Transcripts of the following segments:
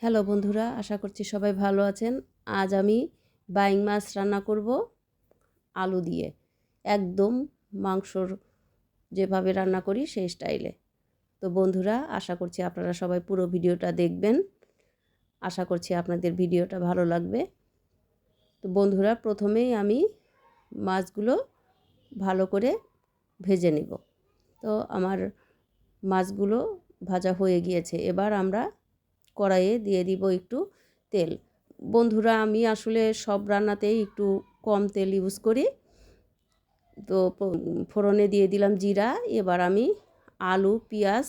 Hello বন্ধুরা, আশা করছি সবাই ভালো আছেন। আজ আমি বাইং মাছ রান্না করব আলু দিয়ে, একদম মাংসর যেভাবে রান্না করি সেই স্টাইলে। তো বন্ধুরা, আশা করছি আপনারা সবাই পুরো ভিডিওটা দেখবেন। আশা করছি আপনাদের ভিডিওটা ভালো লাগবে। তো বন্ধুরা, প্রথমেই আমি মাছগুলো ভালো করে ভেজে নেব। তো আমার মাছগুলো ভাজা হয়ে গিয়েছে। এবার আমরা কড়াইয়ে দিয়ে দিব একটু তেল। বন্ধুরা, আমি আসলে সব রান্নাতেই একটু কম তেল ইউজ করি। তো ফোড়নে দিয়ে দিলাম জিরা। এবার আমি আলু পেঁয়াজ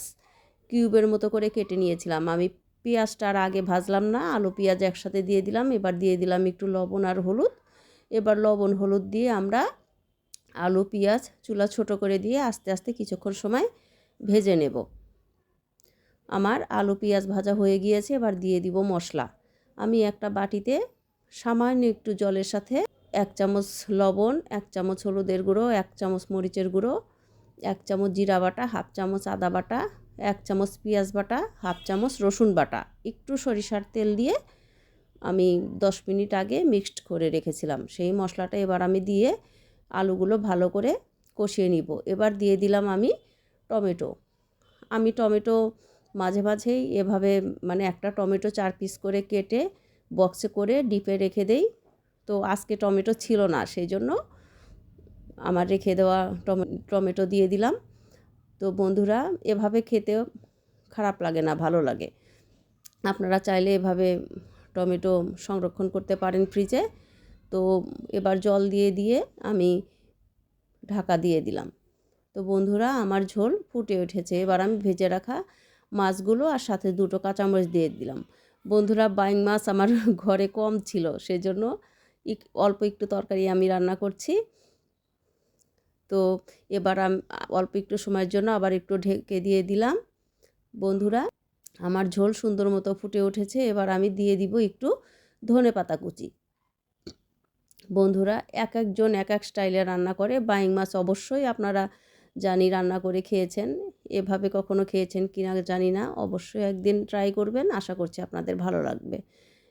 কিউবের মতো করে কেটে নিয়েছিলাম। আমি পেঁয়াজটা আর আগে ভাজলাম না, আলু পেঁয়াজ একসাথে দিয়ে দিলাম। এবার দিয়ে দিলাম একটু লবণ আর হলুদ। এবার লবণ হলুদ দিয়ে আমরা আলু পেঁয়াজ চুলা ছোট করে দিয়ে আস্তে আস্তে কিছুক্ষণ সময় ভেজে নেব। আমার আলু পেঁয়াজ ভাজা হয়ে গিয়েছে। এবার দিয়ে দিব মশলা। আমি একটা বাটিতে সামান্য একটু জলের সাথে 1 চামচ লবণ, 1 চামচ হলুদের গুঁড়ো, 1 চামচ মরিচের গুঁড়ো, 1 চামচ জিরা বাটা, হাফ চামচ আদা বাটা, 1 চামচ পেঁয়াজ বাটা, হাফ চামচ রসুন বাটা, একটু সরিষার তেল দিয়ে আমি 10 মিনিট আগে মিক্সড করে রেখেছিলাম। সেই মশলাটা এবার আমি দিয়ে আলুগুলো ভালো করে কষিয়ে নিব। এবার দিয়ে দিলাম আমি টমেটো। আমি টমেটো মাঝে মাঝেই এভাবে একটা টমেটো 4 পিস করে কেটে বক্সে করে ডিপে রেখে দেই। তো আজকে টমেটো ছিল না, সেই জন্য আমার রেখে দেওয়া টমেটো দিয়ে দিলাম। তো বন্ধুরা, এভাবে খেতেও খারাপ লাগে না, ভালো লাগে। আপনারা চাইলে এভাবে টমেটো সংরক্ষণ করতে পারেন ফ্রিজে। তো এবার জল দিয়ে দিয়ে আমি ঢাকা দিয়ে দিলাম। তো বন্ধুরা, আমার ঝোল ফুটে উঠেছে। এবার আমি ভেজে রাখা মাছগুলো আর সাথে 2টো কাঁচামরিচ দিয়ে দিলাম। বন্ধুরা, বাইং মাছ আমার ঘরে কম ছিল, সেজন্য অল্প একটু তরকারি আমি রান্না করছি। তো এবার আমি অল্প একটু সময়ের জন্য আবার একটু ঢেকে দিয়ে দিলাম। বন্ধুরা, আমার ঝোল সুন্দর মতো ফুটে উঠেছে। এবার আমি দিয়ে দিব একটু ধনেপাতা কুচি। বন্ধুরা, এক একজন এক এক স্টাইলে রান্না করে। বাইং মাছ অবশ্যই আপনারা জানি রান্না করে খেয়েছেন, এভাবে কখনো খেয়েছেন কিনা জানি না, অবশ্যই একদিন ট্রাই করবেন। আশা করছি আপনাদের ভালো লাগবে।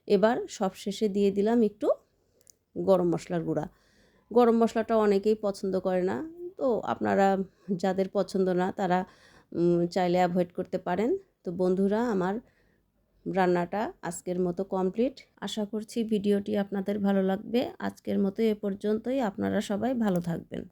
এবার সবশেষে দিয়ে দিলাম একটু গরম মশলার গুঁড়া। গরম মশলাটা অনেকেই পছন্দ করে না, তো আপনারা যাদের পছন্দ না তারা চাইলে অ্যাভয়েড করতে পারেন। তো বন্ধুরা, আমার রান্নাটা আজকের মতো কমপ্লিট। আশা করছি ভিডিওটি আপনাদের ভালো লাগবে। আজকের মতো এ পর্যন্তই। আপনারা সবাই ভালো থাকবেন।